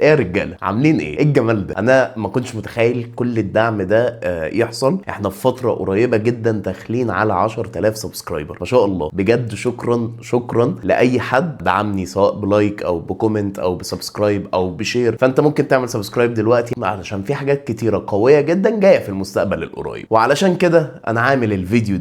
ايه يا رجاله، عاملين ايه الجمال ده؟ انا ما كنتش متخيل كل الدعم ده يحصل. احنا في فتره قريبه جدا داخلين على 10000 سبسكرايبر، ما شاء الله بجد. شكرا لاي حد دعمني سواء بلايك او بكومنت او بسبسكرايب او بشير. فانت ممكن تعمل سبسكرايب دلوقتي علشان في حاجات كتيره قويه جدا جايه في المستقبل القريب. وعلشان كده انا عامل الفيديو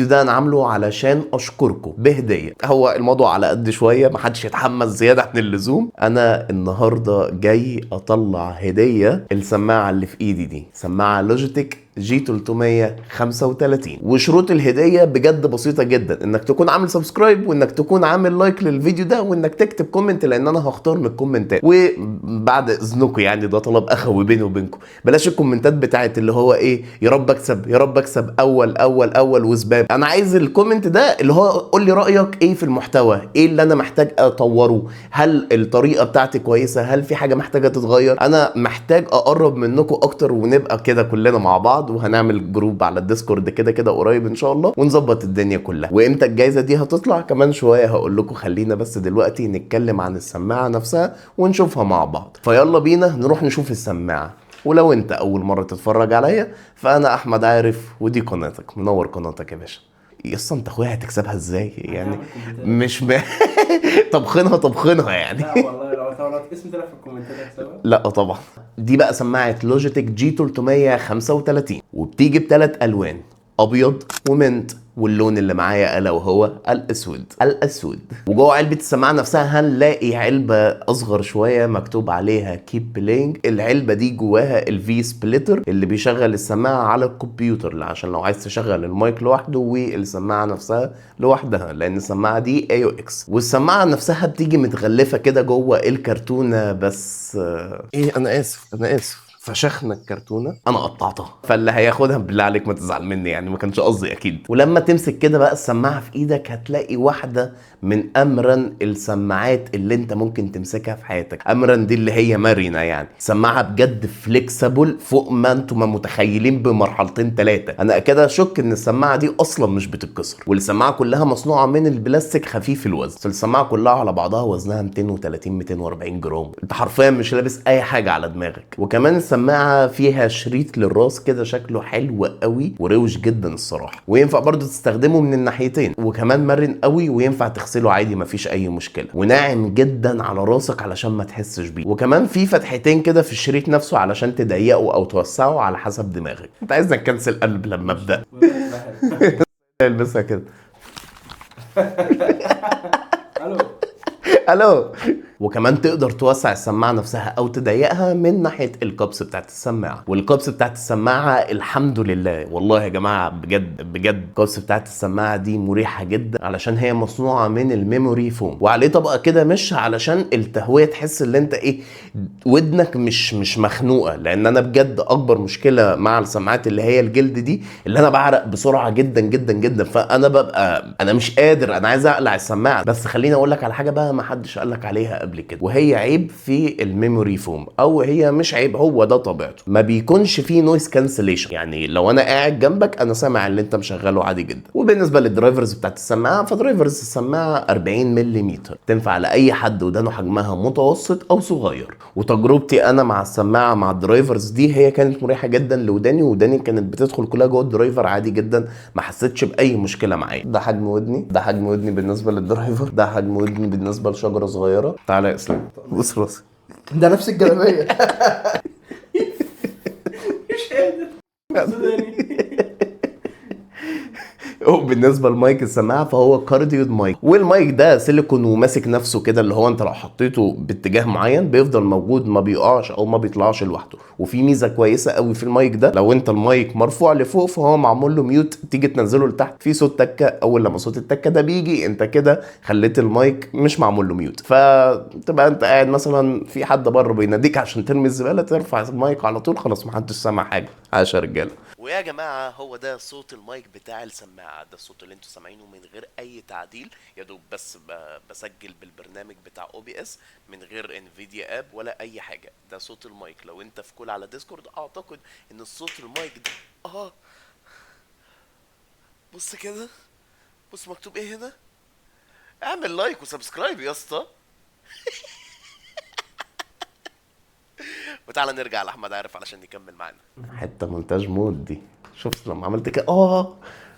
ده انا عامله علشان اشكركم بهديه. هو الموضوع على قد شويه، محدش يتحمس زياده عن اللزوم. انا النهارده جاي اطلع هديه. السماعه اللي في ايدي دي سماعه لوجيتك جي 335، وشروط الهديه بجد بسيطه جدا: انك تكون عامل سبسكرايب، وانك تكون عامل لايك للفيديو ده، وانك تكتب كومنت، لان انا هختار من الكومنتات. وبعد اذنكم يعني ده طلب اخوي بيني وبينكم، بلاش الكومنتات بتاعت اللي هو ايه يا رب اكسب يا رب اكسب اول وسباب. انا عايز الكومنت ده اللي هو قول لي رايك ايه في المحتوى، ايه اللي انا محتاج اطوره، هل الطريقه بتاعتي كويسه، هل في حاجه محتاجه تتغير. انا محتاج اقرب منكم اكتر، ونبقى كده كلنا مع بعض. وهنعمل جروب على الديسكورد كده قريب ان شاء الله، ونظبط الدنيا كلها. وامتى الجايزه دي هتطلع كمان شويه هقول لكم. خلينا بس دلوقتي نتكلم عن السماعه نفسها ونشوفها مع بعض. فيلا بينا نروح نشوف السماعه. ولو انت اول مره تتفرج عليا فانا احمد عارف، ودي قناتك. منور قناتك يا باشا. يسا انت اخويا هتكسبها ازاي يعني؟ هنعمل كومنتات. مش ب... طبخنها يعني. لا والله لو اسم طلع في الكومنتات هكسبها. لا طبعا. دي بقى سماعه لوجيتك جي 335، وبتيجي بثلاث الوان: ابيض ومنت، واللون اللي معايا الا وهو الاسود. وجوه علبه السماعه نفسها هنلاقي علبه اصغر شويه مكتوب عليها كيب بلاينج. العلبه دي جواها الفي سبليتر اللي بيشغل السماعه على الكمبيوتر، عشان لو عايز تشغل المايك لوحده والسماعه نفسها لوحدها، لان السماعه دي اي او اكس. والسماعه نفسها بتيجي متغلفه كده جوه الكرتونه. بس ايه، انا اسف فشخنا الكرتونه، انا قطعتها. فاللي هياخدها بالله عليك ما تزعل مني يعني، ما كانش قصدي اكيد. ولما تمسك كده بقى السماعه في ايدك هتلاقي واحده من امرن السماعات اللي انت ممكن تمسكها في حياتك. امرن دي اللي هي مرنه يعني، سماعه بجد فليكسبل فوق ما انتم ما متخيلين بمرحلتين ثلاثه. انا كده اشك ان السماعه دي اصلا مش بتتكسر. والسماعه كلها مصنوعه من البلاستيك خفيف الوزن. السماعه كلها على بعضها وزنها 230 240 جرام. انت حرفيا مش لابس اي حاجه على دماغك. وكمان السماعه فيها شريط للراس كده شكله حلو قوي وروش جدا الصراحه، وينفع برضو تستخدمه من الناحيتين. وكمان مرن قوي وينفع تغسله عادي مفيش اي مشكله. وناعم جدا على راسك علشان ما تحسش بيه. وكمان في فتحتين كده في الشريط نفسه علشان تضيقه او توسعه على حسب دماغك. انت عايزني اكنسل قلب لما ابدا؟ بحب. البسها كده. الو. الو. وكمان تقدر توسع السماعه نفسها او تضيقها من ناحيه الكابس بتاعت السماعه. والكابس بتاعت السماعه الحمد لله والله يا جماعه بجد الكابس بتاعت السماعه دي مريحه جدا، علشان هي مصنوعه من الميموري فوم، وعليه طبقه كده مش علشان التهويه تحس ان انت ايه ودنك مش مخنوقه. لان انا بجد اكبر مشكله مع السماعات اللي هي الجلد دي اللي انا بعرق بسرعه جدا. فانا ببقى انا مش قادر، انا عايز اقلع السماعه. بس خليني اقول لك على حاجه بقى ما حدش قال لك عليها قبل كده، وهي عيب في الميموري فوم. او هي مش عيب، هو ده طبيعته، ما بيكونش فيه نويز كانسليشن. يعني لو انا قاعد جنبك انا سامع اللي انت مشغله عادي جدا. وبالنسبه للدرايفرز بتاعت السماعه، فدرايفرز السماعه 40 ملم، تنفع لاي حد ودانه حجمها متوسط او صغير. وتجربتي انا مع السماعه مع الدرايفرز دي هي كانت مريحه جدا لوداني. وداني كانت بتدخل كلها جوه الدرايفر عادي جدا، ما حسيتش باي مشكله معايا. ده حجم ودني، ده حجم ودني بالنسبه للدرايفر، ده حجم ودني بالنسبه لشجره صغيره. تعالى يا اسلام بص راسي، ده نفس الجلابيه. مش قادر. سوداني. وبالنسبه لمايك السماعه فهو كارديود مايك. والمايك ده سيليكون وماسك نفسه كده، اللي هو انت لو حطيته باتجاه معين بيفضل موجود، ما بيقعش او ما بيطلعش لوحده. وفي ميزه كويسه قوي في المايك ده: لو انت المايك مرفوع لفوق فهو معمول له ميوت، تيجي تنزله لتحت في صوت تكه. اول لما صوت التكه ده بيجي انت كده خليت المايك مش معمول له ميوت. فتبقى انت قاعد مثلا في حد بره بيناديك عشان ترمي الزباله، ترفع المايك على طول خلاص محدش سامع حاجه. عاش يا رجاله. ويا جماعة هو ده صوت المايك بتاع السماعة. ده الصوت اللي انتوا سامعينه من غير اي تعديل، يا دوب بس بسجل بالبرنامج بتاع او بي اس من غير انفيديا اب ولا اي حاجة. ده صوت المايك. لو انت في كول على ديسكورد اعتقد ان الصوت المايك ده بص كده، بص مكتوب ايه هنا. اعمل لايك وسبسكرايب يا اسطى. وتعالى نرجع لاحمد عارف علشان يكمل معانا. حته مونتاج مود دي، شفت لما عملت كده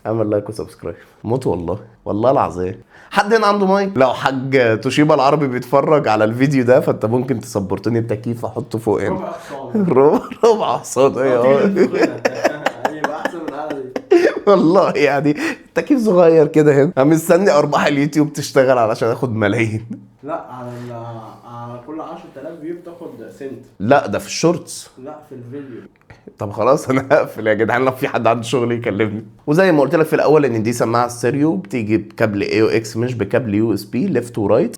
اعمل لايك وسبسكرايب. موت والله، والله العظيم. حد هنا عنده مايك؟ لو حاج توشيبا العربي بيتفرج على الفيديو ده فانت ممكن تسبورتني بتكييف احطه فوق هنا. ربع حصان. ربع حصان. يبقى احسن من القعده دي. والله يعني تكييف صغير كده هنا. انا مستني ارباح اليوتيوب تشتغل علشان اخد ملايين. لا على كل 10,000 فيو بتاخد سنت. لا ده في الشورتس. لا في الفيديو. طب خلاص انا هقفل يا جدعان، لو في حد عنده شغل يكلمني. وزي ما قلت لك في الاول ان دي سماعه ستيريو بتيجي بكابل اي او اكس مش بكابل يو اس بي ليفت ورايت.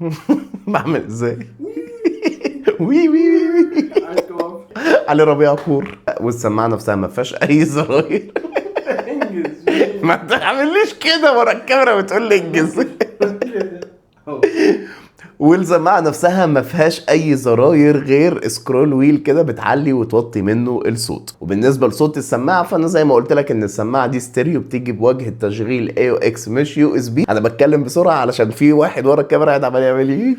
بعمل ازاي؟ وي وي وي علي ربيع كور. والسماعه نفسها ما فيهاش اي زراير. انجز. ما تعمليش كده ورا الكاميرا وتقول لي انجز. والسماعه نفسها ما فيهاش اي زراير غير سكرول ويل كده بتعلي وتوطي منه الصوت. وبالنسبه لصوت السماعه فانا زي ما قلت لك ان السماعه دي ستيريو بتيجي بواجهه تشغيل اي او اكس مش يو اس بي. انا بتكلم بسرعه علشان في واحد ورا الكاميرا قاعد عمال يعمل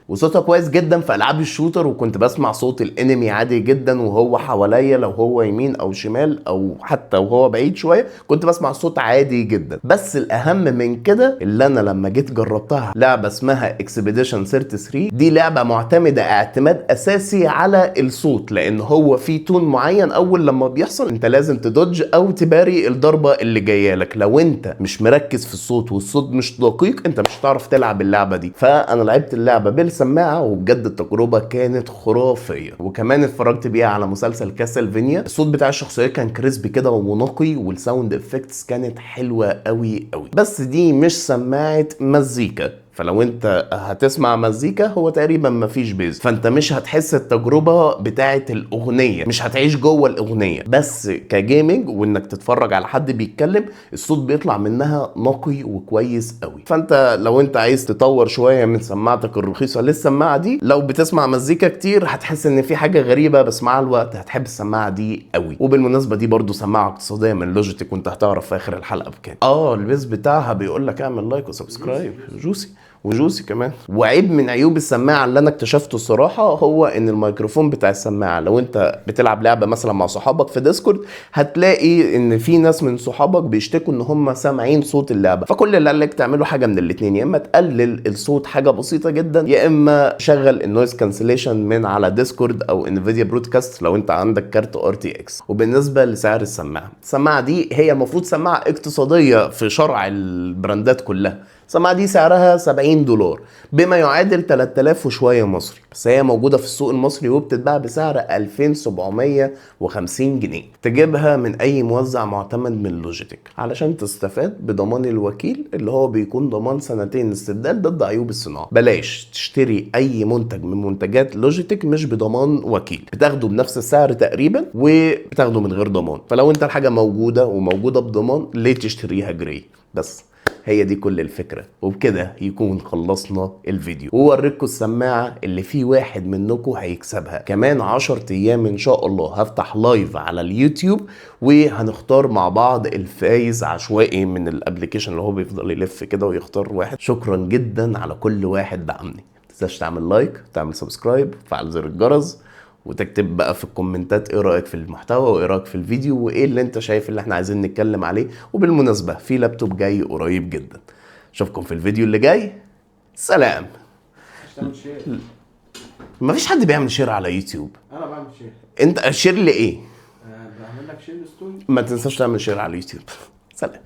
وصوتها كويس جدا في العاب الشوتر، وكنت بسمع صوت الانمي عادي جدا وهو حواليا، لو هو يمين او شمال او حتى وهو بعيد شويه كنت بسمع الصوت عادي جدا. بس الاهم من كده اللي انا لما جيت جربتها لعبه اسمها اكسبيديشن 33. دي لعبه معتمده اعتماد اساسي على الصوت، لان هو في تون معين اول لما بيحصل انت لازم تدوج او تباري الضربه اللي جايه لك. لو انت مش مركز في الصوت والصوت مش دقيق انت مش هتعرف تلعب اللعبه دي. فانا لعبت اللعبه بالسماعه وبجد التجربه كانت خرافيه. وكمان اتفرجت بيها على مسلسل كاسلفينيا. الصوت بتاع الشخصيه كان كريسبي كده ونقي، والساوند افكتس كانت حلوه قوي قوي. بس دي مش سماعه مزيكا، فلو انت هتسمع مزيكا هو تقريبا مفيش بيز، فانت مش هتحس التجربه بتاعه الاغنيه، مش هتعيش جوه الاغنيه. بس كجيمنج وانك تتفرج على حد بيتكلم الصوت بيطلع منها نقي وكويس قوي. فانت لو انت عايز تطور شويه من سماعتك الرخيصه للسماعه دي، لو بتسمع مزيكا كتير هتحس ان في حاجه غريبه، بس مع الوقت هتحب السماعه دي قوي. وبالمناسبه دي برضو سماعه اقتصاديه من لوجيتك، وانت هتعرف في اخر الحلقه بكام. البيز بتاعها بيقول لك اعمل لايك وسبسكرايب. جوسي وجوسي كمان. وعيب من عيوب السماعه اللي انا اكتشفته الصراحه هو ان الميكروفون بتاع السماعه لو انت بتلعب لعبه مثلا مع صحابك في ديسكورد هتلاقي ان في ناس من صحابك بيشتكوا ان هم سامعين صوت اللعبه. فكل اللي عليك تعمله حاجه من الاثنين، يا اما تقلل الصوت حاجه بسيطه جدا، يا اما شغل النويز كانسليشن من على ديسكورد او انفيديا برودكاست لو انت عندك كارت ار تي اكس. وبالنسبه لسعر السماعه دي هي المفروض سماعه اقتصاديه في شرع البراندات كلها. السماعه دي سعرها $70 بما يعادل 3000 وشويه مصري، بس هي موجوده في السوق المصري وبتتباع بسعر 2750 جنيه. تجيبها من اي موزع معتمد من لوجيتك علشان تستفاد بضمان الوكيل اللي هو بيكون ضمان 2 استبدال ضد عيوب الصناعه. بلاش تشتري اي منتج من منتجات لوجيتك مش بضمان وكيل، بتاخده بنفس السعر تقريبا وبتاخده من غير ضمان. فلو انت الحاجه موجوده وموجوده بضمان ليه تشتريها جري؟ بس هي دي كل الفكرة. وبكده يكون خلصنا الفيديو ووريكم السماعة اللي في واحد منكم هيكسبها. كمان 10 ايام ان شاء الله هفتح لايف على اليوتيوب وهنختار مع بعض الفايز عشوائي من الابليكيشن اللي هو بيفضل يلف كده ويختار واحد. شكرا جدا على كل واحد دعمني. متنساش تعمل لايك، تعمل سبسكرايب، وتفعل زر الجرس، وتكتب بقى في الكومنتات ايه رايك في المحتوى وايه رايك في الفيديو وايه اللي انت شايف اللي احنا عايزين نتكلم عليه. وبالمناسبه في لابتوب جاي قريب جدا. اشوفكم في الفيديو اللي جاي. سلام. مفيش حد بيعمل شير على يوتيوب. انا بعمل شير. انت شير لايه؟ بعمل لك شير ستوري. ما تنساش تعمل شير على اليوتيوب. سلام.